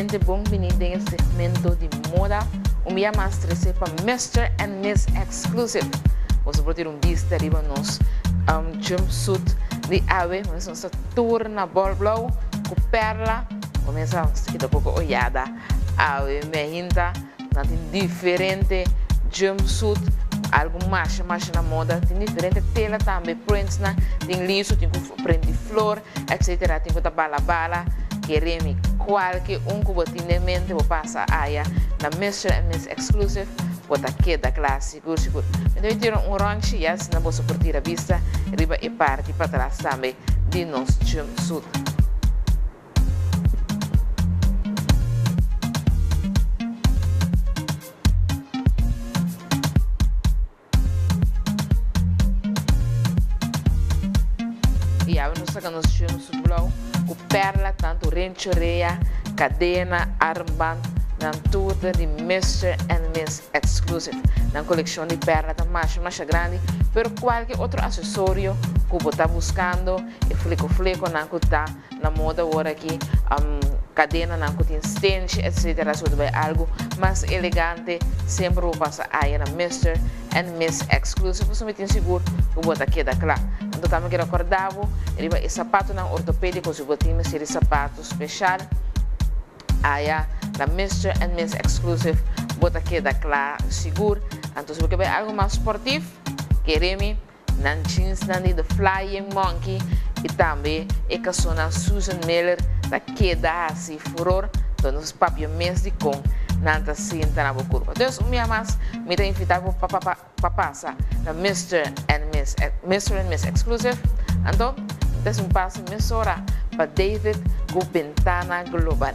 Gente, bem-vindo em este segmento de moda. Dia mais 13 para Mr. and Miss Exclusive. Você pode ter vista arriba nos jumpsuit de ave, mas nossa tour na ball blow, com perla, começa a ficar um pouco olhada. Ave, me hinta, tem diferente jumpsuit, algo mais na moda, tem diferente tela também, prints, tem liso, tem print de flor, etc. Tem que bala, queremos qualquer que você tem em mente, você passa aí na Mr. and Miss Exclusive, você queda classe, seguro. Então, eu tiro ranch, e assim você curtir a vista, riba e parte para trás também de nosso jumpsuit. E aí nós sacamos jumpsuit blow com perla, tanto renchoreia, cadena, armband, tudo de Mr. and Miss Exclusive. Na coleção de perla tá mais grande, pero qualquer outro acessório que você está buscando, e fleco não está na moda agora aqui, cadena não tem stench, etc. Se você algo mais elegante, sempre vou passar aí na Mr. and Miss Exclusive. Você me tem seguro que você queda claro. Então também quero acordar, ele sapato não ortopédico, se você tem série sapato especial, aí na Mr. and Miss Exclusive, você queda claro, seguro. Então se você quer algo mais esportivo, queremos na jeans de Flying Monkey e também é que sou na Susan Miller da queda assim furor, então nos papéis mês de com nanta sinta na boca. Então minha mais me tem invitado para passar na Mr. and Miss Exclusive. Então des passo emissora para David com Ventana Global.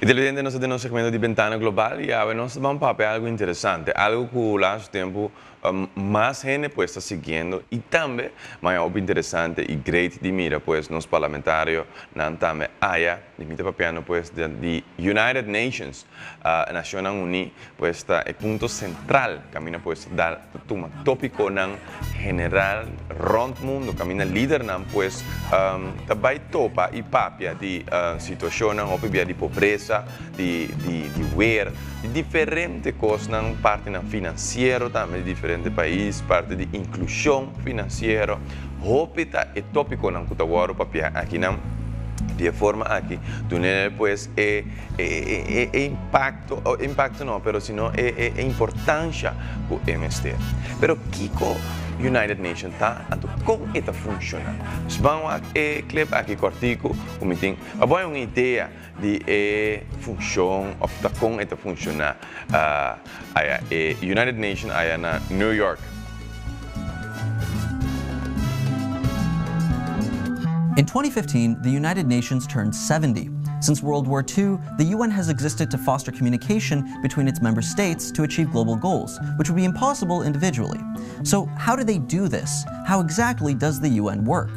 E televidente, nós temos um segmento de Ventana Global e agora nós vamos para algo interessante, algo que o nosso tempo mais gente pues está seguindo e também mais interessante e great de mira pues nos parlamentários também haya de mira papiano pues de United Nations Naciones Unidas pues está el punto central camina pues dar toma tópico nan general rond mundo camina líder nan pues também topa e papia de situação nan opibia de pobreza de guerra de diferentes coisas nan parte nan financeiro também de diferentes países, parte de inclusão financeira, hopita e tópico nan kutawaro papia aqui nan de forma aqui, tu pues impacto não, pero sino importância do MST. Pero Kiko United Nations tá ando como está funcionando. Vamos a clip aqui cortico, como tem, agora uma ideia de função ou tá como está funcionando. United Nations aí na New York. In 2015, the United Nations turned 70. Since World War II, the UN has existed to foster communication between its member states to achieve global goals, which would be impossible individually. So how do they do this? How exactly does the UN work?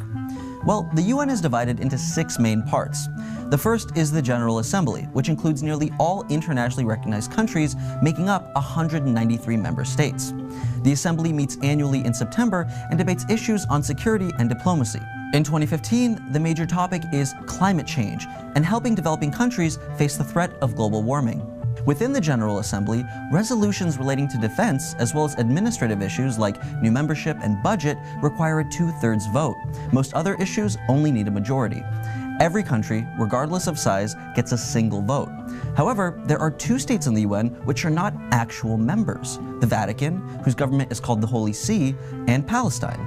Well, the UN is divided into 6 main parts. The first is the General Assembly, which includes nearly all internationally recognized countries, making up 193 member states. The Assembly meets annually in September and debates issues on security and diplomacy. In 2015, the major topic is climate change and helping developing countries face the threat of global warming. Within the General Assembly, resolutions relating to defense, as well as administrative issues like new membership and budget, require a 2/3 vote. Most other issues only need a majority. Every country, regardless of size, gets a single vote. However, there are 2 states in the UN which are not actual members: the Vatican, whose government is called the Holy See, and Palestine.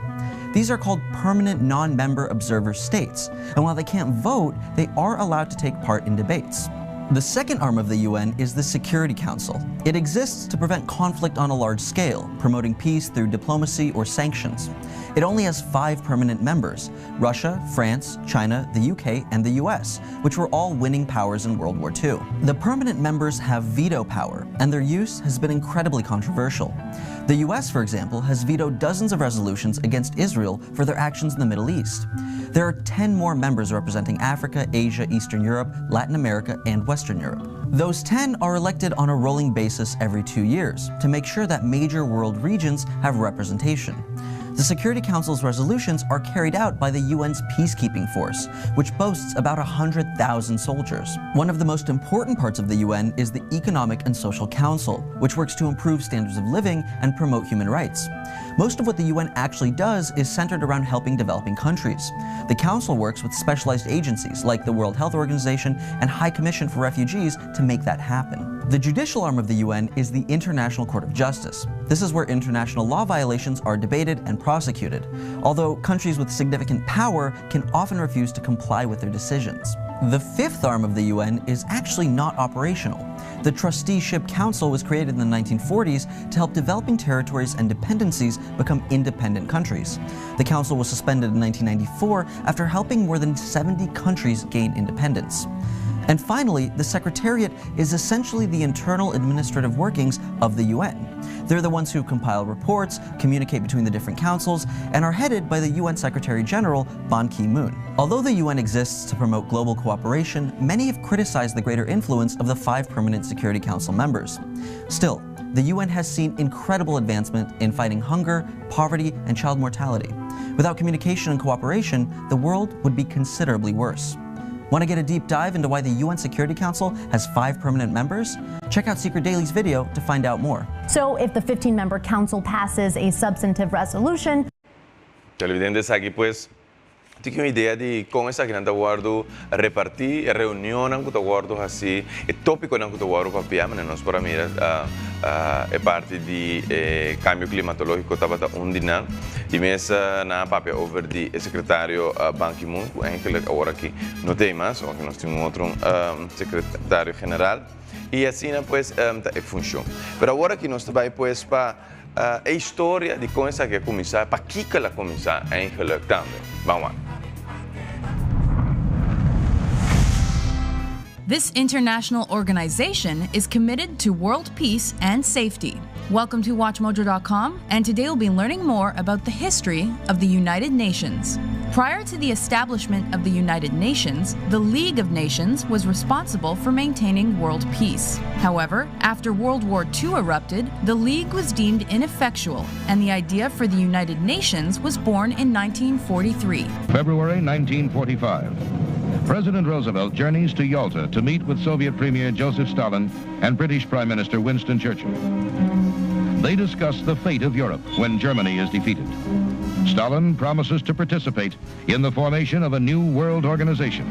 These are called permanent non-member observer states, and while they can't vote, they are allowed to take part in debates. The second arm of the UN is the Security Council. It exists to prevent conflict on a large scale, promoting peace through diplomacy or sanctions. It only has 5 permanent members: Russia, France, China, the UK, and the US, which were all winning powers in World War II. The permanent members have veto power, and their use has been incredibly controversial. The US, for example, has vetoed dozens of resolutions against Israel for their actions in the Middle East. There are 10 more members representing Africa, Asia, Eastern Europe, Latin America, and Western Europe. Those 10 are elected on a rolling basis every 2 years to make sure that major world regions have representation. The Security Council's resolutions are carried out by the UN's peacekeeping force, which boasts about 100,000 soldiers. One of the most important parts of the UN is the Economic and Social Council, which works to improve standards of living and promote human rights. Most of what the UN actually does is centered around helping developing countries. The Council works with specialized agencies like the World Health Organization and High Commission for Refugees to make that happen. The judicial arm of the UN is the International Court of Justice. This is where international law violations are debated and prosecuted, although countries with significant power can often refuse to comply with their decisions. The fifth arm of the UN is actually not operational. The Trusteeship Council was created in the 1940s to help developing territories and dependencies become independent countries. The council was suspended in 1994 after helping more than 70 countries gain independence. And finally, the Secretariat is essentially the internal administrative workings of the UN. They're the ones who compile reports, communicate between the different councils, and are headed by the UN Secretary General, Ban Ki-moon. Although the UN exists to promote global cooperation, many have criticized the greater influence of the 5 permanent Security Council members. Still, the UN has seen incredible advancement in fighting hunger, poverty, and child mortality. Without communication and cooperation, the world would be considerably worse. Want to get a deep dive into why the UN Security Council has 5 permanent members? Check out Secret Daily's video to find out more. So if the 15-member council passes a substantive resolution... Televidentes, aqui pues tem uma ideia de como essa que nós guardo repartir a reunião não que guardo assim o tópico não que guardo papel mas nós para mim é parte de cambio climatológico estava dinar e mesa na papel over de secretário Ban Ki-moon eigenlijk agora aqui não tem mais só que nós temos outro secretário geral e assim pues funciona. Pero agora que nós vai pues para a história de como essa que começar para que ela começar eigenlijk também. Vamos lá. This international organization is committed to world peace and safety. Welcome to WatchMojo.com, and today we'll be learning more about the history of the United Nations. Prior to the establishment of the United Nations, the League of Nations was responsible for maintaining world peace. However, after World War II erupted, the League was deemed ineffectual, and the idea for the United Nations was born in 1943. February 1945. President Roosevelt journeys to Yalta to meet with Soviet Premier Joseph Stalin and British Prime Minister Winston Churchill. They discuss the fate of Europe when Germany is defeated. Stalin promises to participate in the formation of a new world organization,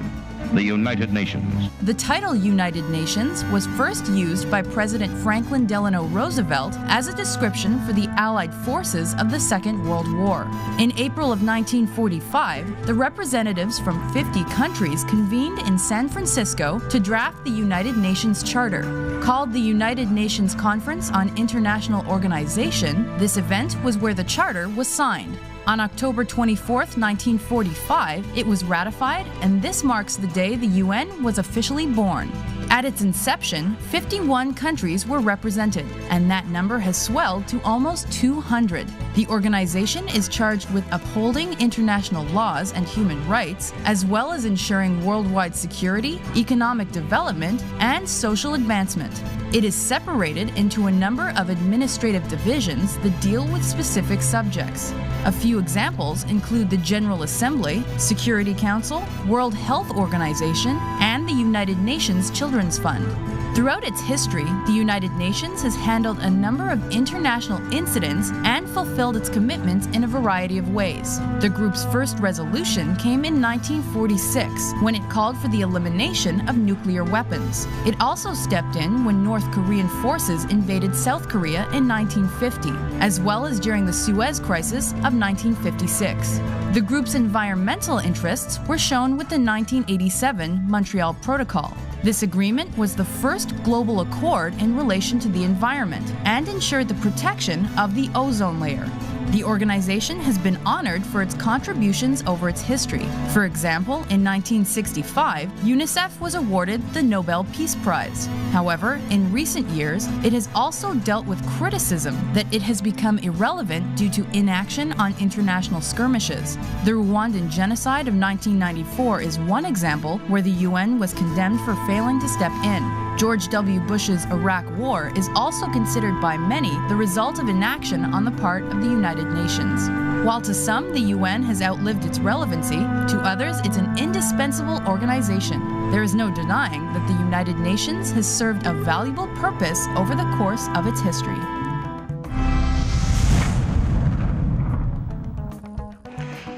the United Nations. The title United Nations was first used by President Franklin Delano Roosevelt as a description for the Allied forces of the Second World War. In April of 1945, the representatives from 50 countries convened in San Francisco to draft the United Nations Charter. Called the United Nations Conference on International Organization, this event was where the charter was signed. On October 24, 1945, it was ratified, and this marks the day the UN was officially born. At its inception, 51 countries were represented, and that number has swelled to almost 200. The organization is charged with upholding international laws and human rights, as well as ensuring worldwide security, economic development, and social advancement. It is separated into a number of administrative divisions that deal with specific subjects. A few examples include the General Assembly, Security Council, World Health Organization, and the United Nations Children's Fund. Throughout its history, the United Nations has handled a number of international incidents and fulfilled its commitments in a variety of ways. The group's first resolution came in 1946, when it called for the elimination of nuclear weapons. It also stepped in when North Korean forces invaded South Korea in 1950, as well as during the Suez Crisis of 1956. The group's environmental interests were shown with the 1987 Montreal Protocol. This agreement was the first global accord in relation to the environment and ensured the protection of the ozone layer. The organization has been honored for its contributions over its history. For example, in 1965, UNICEF was awarded the Nobel Peace Prize. However, in recent years, it has also dealt with criticism that it has become irrelevant due to inaction on international skirmishes. The Rwandan genocide of 1994 is one example where the UN was condemned for failing to step in. George W. Bush's Iraq War is also considered by many the result of inaction on the part of the United Nations. While to some the UN has outlived its relevancy, to others it's an indispensable organization. There is no denying that the United Nations has served a valuable purpose over the course of its history.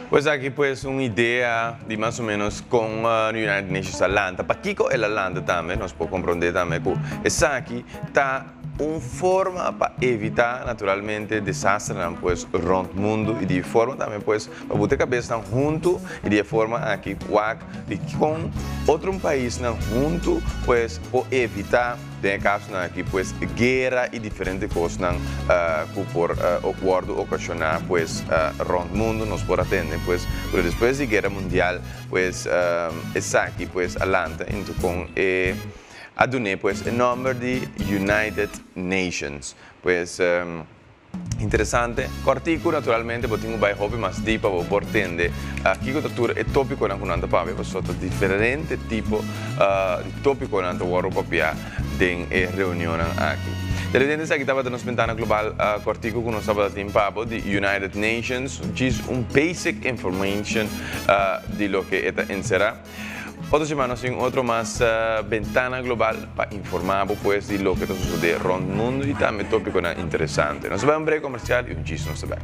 Pues aquí pues una idea de más o menos con United Nations Atlanta. Para Kiko el Atlanta también nos puede comprender también que esa aquí está una forma para evitar naturalmente desastres pues rond el mundo y de forma también pues para botar cabeza junto y de forma aquí y con otro país junto pues por evitar de caso aqui pues guerra e diferentes coisas que por acordo ocasionar pues rond o mundo nos por atender pues pero depois da guerra mundial pues essa aqui pues Atlanta então com adune pues o nome de United Nations pues interessante, cortico naturalmente, poi tengo bai hobby mas di per portende aqui que tutto è topico na kunanta pa per sotto differente tipo di topico na waro papia den riunione aqui. Televidentes aqui estava dando ventana global cortico que nós estava em papo de United Nations, que é basic information de lo que está en será. Otra semana sin otro más ventana global para informar pues de lo que está sucediendo en el mundo y también tópico interesante. Nos vemos en breve comercial y un chiste, no se ve.